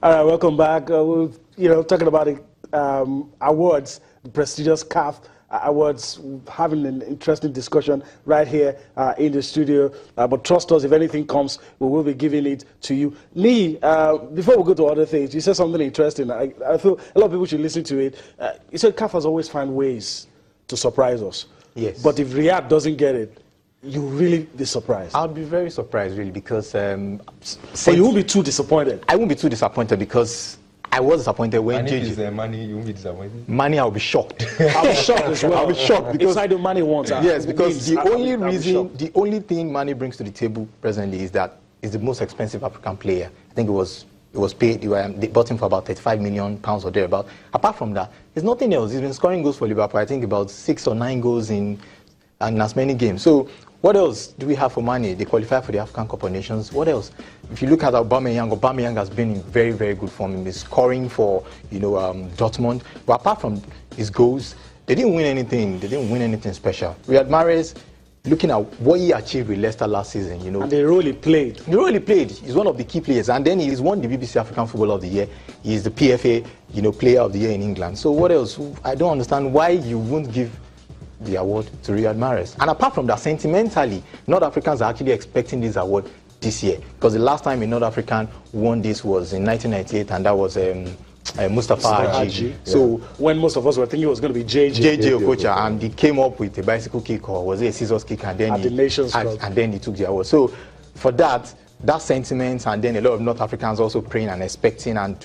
All right, welcome back. We're talking about the awards, the prestigious CAF awards, having an interesting discussion right here in the studio. But trust us, if anything comes, we will be giving it to you. Lee, before we go to other things, you said something interesting. I feel a lot of people should listen to it. You said CAF has always found ways to surprise us. Yes. But if Riyadh doesn't get it, you'll really be surprised. I'll be very surprised, really, because... but you won't be too disappointed. I won't be too disappointed because I was disappointed when and if it's money, you won't be disappointed? Money, I'll be shocked. I'll be shocked as well. I'll be shocked because... Inside the money wants. Yes, because the only thing money brings to the table presently is that he's the most expensive African player. I think it was paid, they bought him for about £35 million or thereabout. Apart from that, there's nothing else. He's been scoring goals for Liverpool, I think about 6 or 9 goals in as many games. So what else do we have for Mane? They qualify for the African Cup of Nations. What else? If you look at Aubameyang has been in very, very good form. He's scoring for, Dortmund. But apart from his goals, they didn't win anything. They didn't win anything special. Riyad Mahrez, looking at what he achieved with Leicester last season, And the role he played. The role he played. He's one of the key players. And then he's won the BBC African Footballer of the Year. He's the PFA, Player of the Year in England. So what else? I don't understand why you won't give the award to Riyad Mahrez. And apart from that, sentimentally, North Africans are actually expecting this award this year. Because the last time a North African won this was in 1998, and that was Mustafa Hadji. So when most of us were thinking it was going to be JJ Okocha, and he came up with a bicycle kick, or was it a scissors kick, and then he took the award. So for that sentiment, and then a lot of North Africans also praying and expecting, and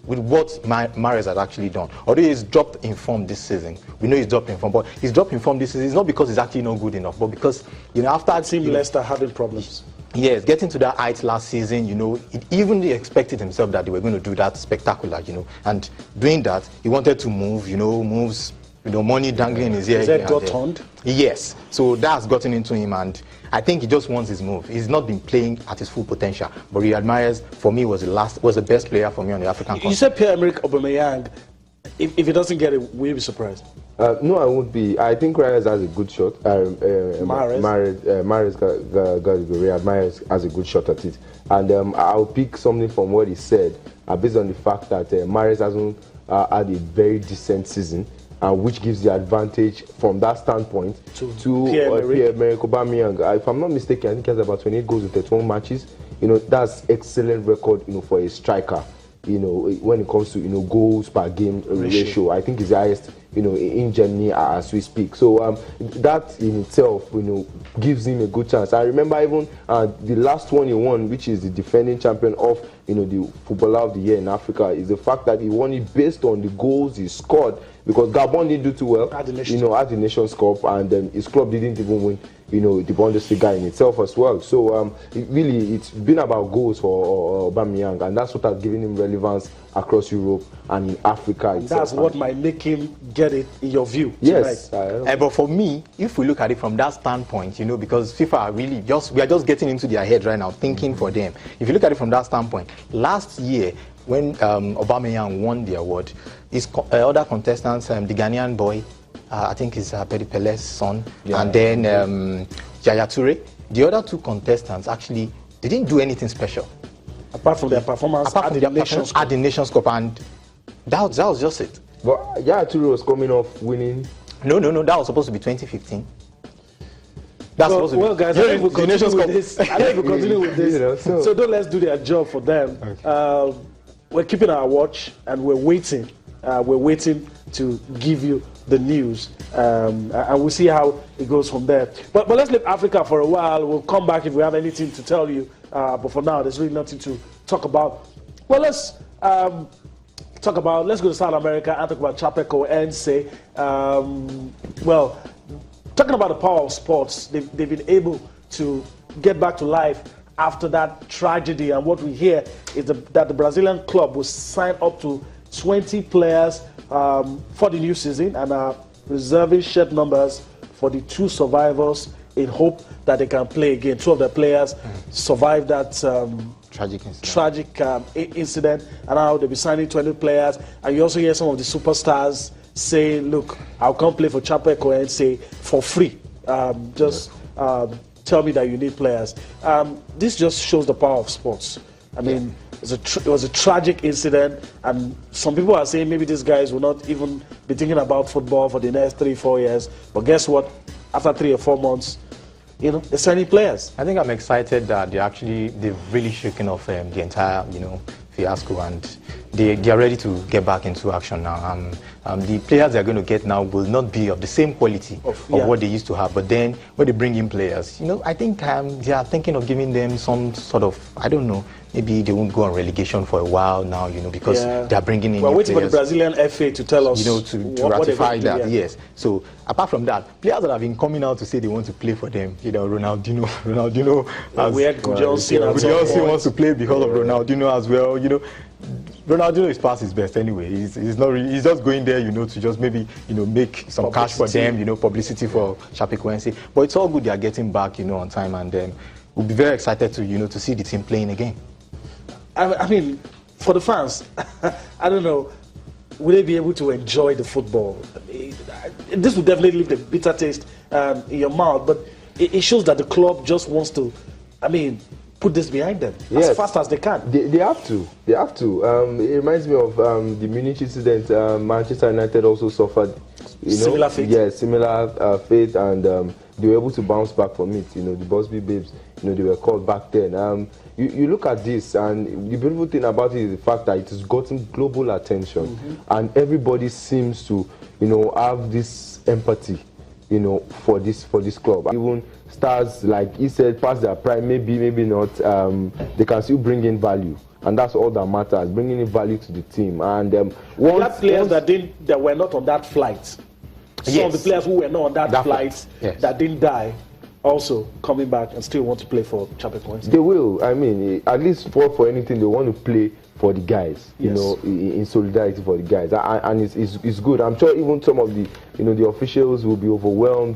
with what Mahrez had actually done. Although he's dropped in form this season, we know he's dropped in form, but he's dropped in form this season. It's not because he's actually not good enough, but because after Team Leicester having problems. Yes, getting to that height last season, he even expected himself that they were going to do that spectacular, and doing that, he wanted to move, moves, money dangling in his ear. His head got turned? Yes, so that's gotten into him, and I think he just wants his move. He's not been playing at his full potential. But Riyad Mahrez, for me, was the best player for me on the African continent. You said Pierre-Emerick Aubameyang. If he doesn't get it, will you be surprised? No, I won't be. I think Riyad has a good shot. Riyad Mahrez has a good shot at it. And I'll pick something from what he said, based on the fact that Mahrez hasn't had a very decent season. Which gives the advantage from that standpoint to Pierre-Emerick Aubameyang. If I'm not mistaken, I think he has about 28 goals in 31 matches. That's excellent record, for a striker. When it comes to goals per game ratio, I think it's the highest in Germany as we speak. So that in itself gives him a good chance. I remember even the last one he won, which is the defending champion of the Footballer of the Year in Africa, is the fact that he won it based on the goals he scored, because Gabon didn't do too well at the Nations Cup, and his club didn't even win the Bundesliga in itself as well. So really, it's been about goals for Aubameyang, and that's what has given him relevance across Europe and in Africa itself. That's what might make him get it, in your view. Yes. But for me, if we look at it from that standpoint, because FIFA are really we are just getting into their head right now, thinking for them. If you look at it from that standpoint, last year when Aubameyang won the award, his other contestants, the Ghanaian boy, I think it's Pedi Pele's son, and then Yaya Toure. The other two contestants actually, they didn't do anything special. Apart from their performance at the Nations Cup. And that was just it. But Yaya Toure was coming off winning. No, that was supposed to be 2015. That's supposed to be. Well, guys, I think we'll continue with this. So don't let's do their job for them. Okay. We're keeping our watch, and we're waiting. We're waiting to give you the news, and we'll see how it goes from there. But let's leave Africa for a while. We'll come back if we have anything to tell you. But for now, there's really nothing to talk about. Well, let's go to South America and talk about Chapeco and say, talking about the power of sports, they've been able to get back to life after that tragedy. And what we hear is that the Brazilian club will sign up to 20 players for the new season, and are reserving shirt numbers for the 2 survivors in hope that they can play again. 2 of the players survived that tragic incident, and now they'll be signing 20 players. And you also hear some of the superstars say, look, I'll come play for Chapeco and say for free. Tell me that you need players. This just shows the power of sports. I mean, it was a tragic incident, and some people are saying maybe these guys will not even be thinking about football for the next 3-4 years. But guess what? After 3 or 4 months, you know, they're signing players. I think I'm excited that they've really shaken off the entire, fiasco, and they are ready to get back into action now. The players they're going to get now will not be of the same quality of what they used to have. But then when they bring in players, I think they are thinking of giving them some sort of, I don't know, maybe they won't go on relegation for a while now, because they are bringing in. We're waiting for the Brazilian FA to tell us, to ratify that. Yes. So apart from that, players that have been coming out to say they want to play for them, Ronaldinho, Gujohnson wants to play because of Ronaldinho as well. Ronaldinho is past his best anyway. He's not really, he's just going there, to just maybe, make some cash for them, publicity for Chapecoense. But it's all good they are getting back, on time, and we'll be very excited to see the team playing again. I mean, for the fans, I don't know, will they be able to enjoy the football? This will definitely leave a bitter taste in your mouth, but it shows that the club just wants to, put this behind them as fast as they can. They have to. They have to. It reminds me of the Munich incident. Manchester United also suffered, similar fate. Yeah, similar fate, and they were able to bounce back from it. The Busby Babes, they were called back then. You look at this, and the beautiful thing about it is the fact that it has gotten global attention, and everybody seems to, have this empathy, for this club. Even stars, like he said, past their prime, maybe not, they can still bring in value, and that's all that matters, bringing in value to the team. And players that were not on that flight, some of the players who were not on that flight that didn't die, also coming back and still want to play for Chapecoense. They will. At least for anything, they want to play for the guys, in solidarity for the guys, and it's good. I'm sure even some of the, the officials will be overwhelmed,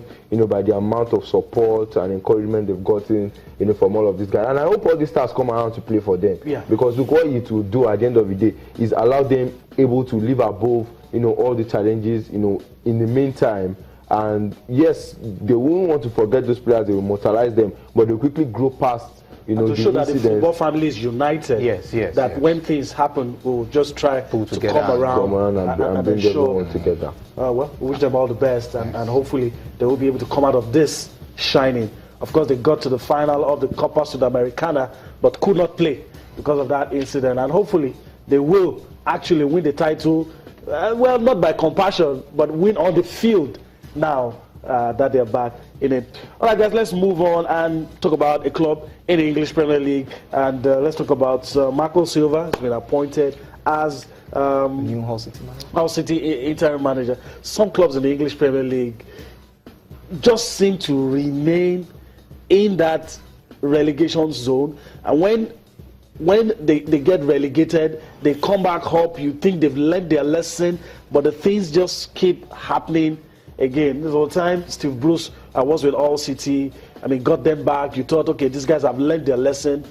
by the amount of support and encouragement they've gotten, from all of these guys. And I hope all these stars come around to play for them. Yeah. Because look, what it will do at the end of the day is allow them able to live above, all the challenges, in the meantime. And yes, they won't want to forget those players, they will immortalize them, but they'll quickly grow past, to show that the football family is united. Yes. When things happen, we'll just try to come around and bring everyone together. Well, we wish them all the best, and hopefully they will be able to come out of this shining. Of course, they got to the final of the Copa Sudamericana, but could not play because of that incident. And hopefully they will actually win the title, well, not by compassion, but win on the field now that they're back in it. All right, guys, let's move on and talk about a club in the English Premier League, and let's talk about Marco Silva has been appointed as new Hull City interim manager. Some clubs in the English Premier League just seem to remain in that relegation zone, and when they get relegated, they come back up. You think they've learned their lesson, but the things just keep happening again. This whole time, Steve Bruce was with Hull City. Got them back. You thought, okay, these guys have learned their lesson.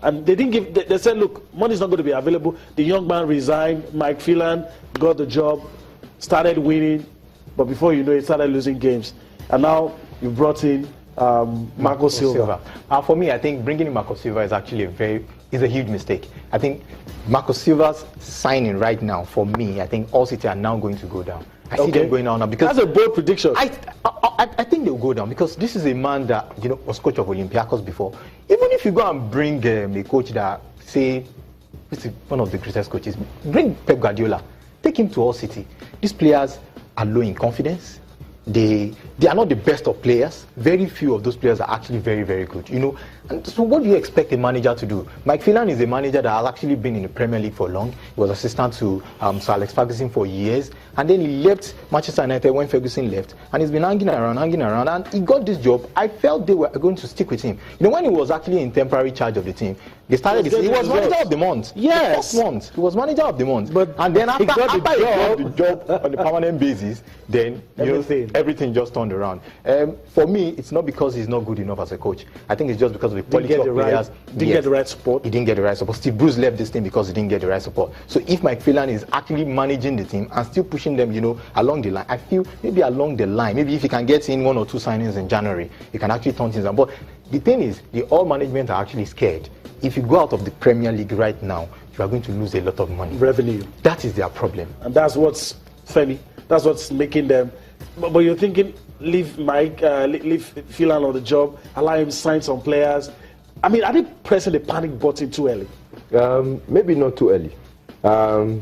And they didn't give, they said, look, money's not going to be available. The young man resigned. Mike Phelan got the job, started winning. But before you know it, started losing games. And now you brought in Marco Silva. For me, I think bringing in Marco Silva is actually a huge mistake. I think Marco Silva's signing right now, for me, I think Hull City are now going to go down. I see them going down now because that's a bold prediction. I think they'll go down because this is a man that was coach of Olympiacos before. Even if you go and bring a coach that, say, one of the greatest coaches, bring Pep Guardiola, take him to Hull City. These players are low in confidence. They are not the best of players. Very few of those players are actually very, very good. And so what do you expect a manager to do? Mike Phelan is a manager that has actually been in the Premier League for long. He was assistant to Sir Alex Ferguson for years. And then he left Manchester United when Ferguson left. And he's been hanging around. And he got this job. I felt they were going to stick with him. When he was actually in temporary charge of the team, they started this. He was manager of the month. Yes. The first month. He was manager of the month. And then after he got the job on a permanent basis, then everything just turned around. For me, it's not because he's not good enough as a coach. I think it's just because of the quality of players. Didn't get the right support. He didn't get the right support. Steve Bruce left this team because he didn't get the right support. So if Mike Phelan is actually managing the team and still pushing them, along the line, I feel maybe along the line, maybe if he can get in 1 or 2 signings in January, he can actually turn things around. But the thing is, the all management are actually scared. If you go out of the Premier League right now, you are going to lose a lot of money. Revenue. That is their problem. And that's what's funny. That's what's making them. But you're thinking, leave Mike, leave Phelan on the job, allow him sign some players. I mean, are they pressing the panic button too early? Maybe not too early.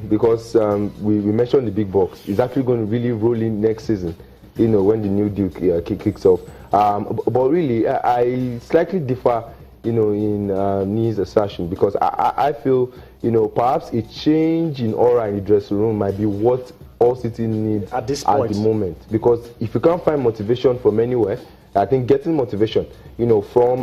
Because we mentioned the big box. It's actually going to really roll in next season, you know, when the new deal kicks off. But really, I slightly differ, you know, in Nee's assertion, because I feel, you know, perhaps a change in aura in the dressing room might be what all City need at this point, at the moment. Because if you can't find motivation from anywhere, I think getting motivation, you know, from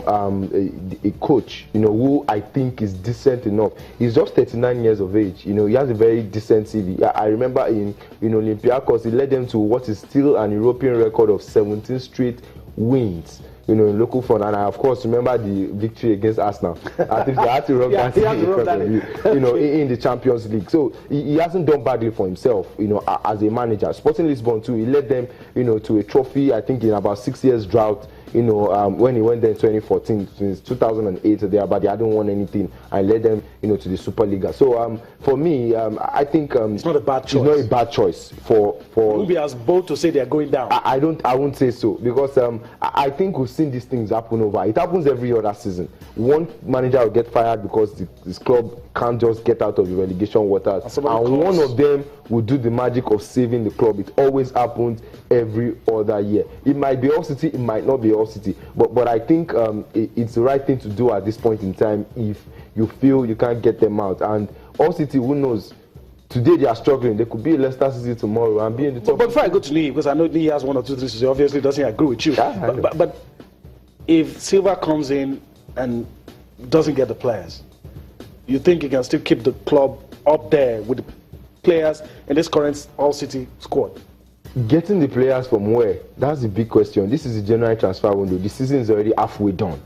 a coach, you know, who I think is decent enough. He's just 39 years of age. You know, he has a very decent CV. I remember in Olympiacos, he led them to what is still an European record of 17 straight wins, you know, in local front. And I, of course, remember the victory against Arsenal. I think they had to rub that in, you know, in the Champions League. So he hasn't done badly for himself, you know, as a manager. Sporting Lisbon too, he led them, you know, to a trophy, I think, in about 6 years drought. You know, when he went there in 2014, since 2008, there, but they hadn't won anything, and led them, you know, to the Superliga. So, for me, I think it's not a bad choice. It's not a bad choice for. It won't be as bold to say they are going down. I won't say so, because I think we've seen these things happen over. It happens every other season. One manager will get fired because this club can't just get out of the relegation waters, and one of them will do the magic of saving the club. It always happens every other year. It might be All City, it might not be All City, but I think it's the right thing to do at this point in time if you feel you can't get them out. And All City, who knows? Today they are struggling. They could be Leicester City tomorrow and be in the top. But before I go to Lee, because I know Lee has 1 or 2 things to say, obviously doesn't agree with you. Yeah, but if Silva comes in and doesn't get the players, you think he can still keep the club up there with the players in this current All City squad? Getting the players from where? That's the big question. This is the January transfer window. The season is already halfway done.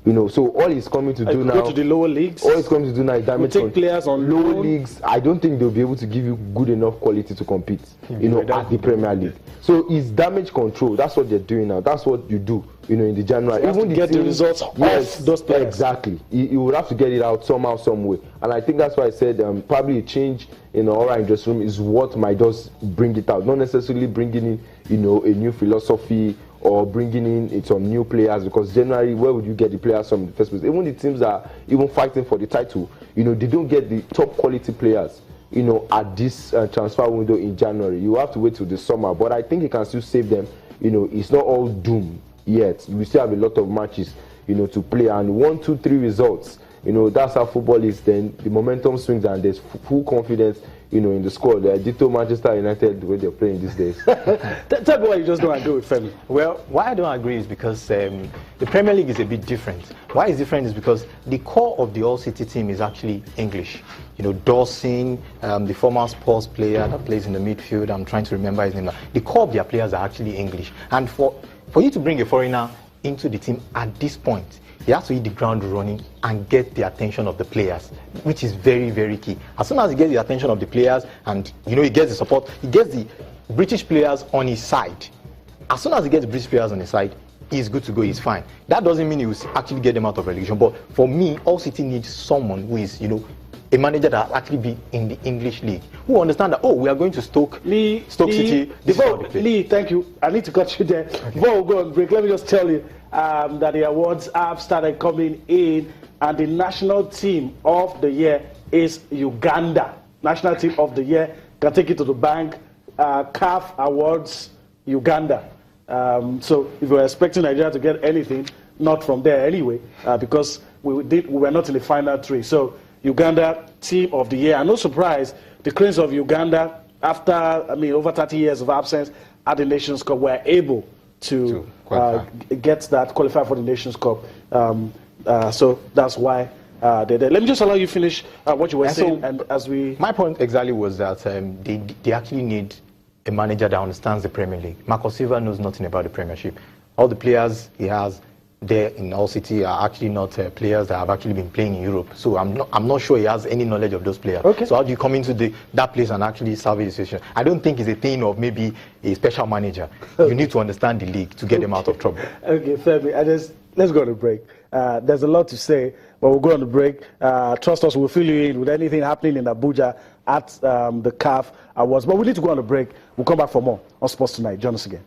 You know, so all he's coming to do now. Go to the lower leagues. All he's coming to do now is damage. Take players on lower loan. leagues. I don't think they'll be able to give you good enough quality to compete. You know, at the Premier League. So it's damage control. That's what they're doing now. That's what you do. You know, in the January. So even get the results off those players. Exactly. You would have to get it out somehow, some way. And I think that's why I said probably a change in the aura in dressing room is what might just bring it out. Not necessarily bringing in, you know, a new philosophy or bringing in some new players, because January, where would you get the players from in the first place? Even the teams that are even fighting for the title, you know, they don't get the top quality players, you know, at this transfer window in January. You have to wait till the summer, but I think he can still save them. You know, it's not all doom yet. We still have a lot of matches, you know, to play, and 1, 2, 3 results. You know, that's how football is. Then the momentum swings, and there's full confidence, you know, in the squad. Ditto Manchester United, the way they're playing these days. Tell me why you just don't agree with Femi. Well, why I don't agree is because the Premier League is a bit different. Why it's different is because the core of the All City team is actually English. You know, Dawson, the former Spurs player that plays in the midfield, I'm trying to remember his name now. The core of their players are actually English. And for you to bring a foreigner into the team at this point, he has to hit the ground running and get the attention of the players, which is very, very key. As soon as he gets the attention of the players and, you know, he gets the support, he gets the British players on his side. As soon as he gets the British players on his side, he's good to go, he's fine. That doesn't mean he will actually get them out of relegation. But for me, All City needs someone who is, you know, a manager that will actually be in the English league, who understand that, oh, we are going to Stoke City. Lee, thank you. I need to cut you there. Okay. Before we go on break, let me just tell you that the awards have started coming in, and the national team of the year is Uganda. National team of the year. Can take it to the bank. CAF Awards, Uganda. So if you're expecting Nigeria to get anything, not from there anyway, because we were not in the final 3. So Uganda team of the year. And no surprise, the Cranes of Uganda, after over 30 years of absence at the Nations Cup, were able to get that, qualify for the Nations Cup. So that's why they're there. Let me just allow you finish what you were saying. And as my point exactly was that they actually need a manager that understands the Premier League. Marco Silva knows nothing about the Premiership. All the players he has, there in Hull City are actually not players that have actually been playing in Europe. So I'm not sure he has any knowledge of those players. Okay. So how do you come into that place and actually salvage the situation? I don't think it's a thing of maybe a special manager. You need to understand the league to get them out of trouble. Okay, Femi, let's go on a break. There's a lot to say, but we'll go on a break. Trust us, we'll fill you in with anything happening in Abuja at the CAF Awards. But we need to go on a break. We'll come back for more on Sports Tonight. Join us again.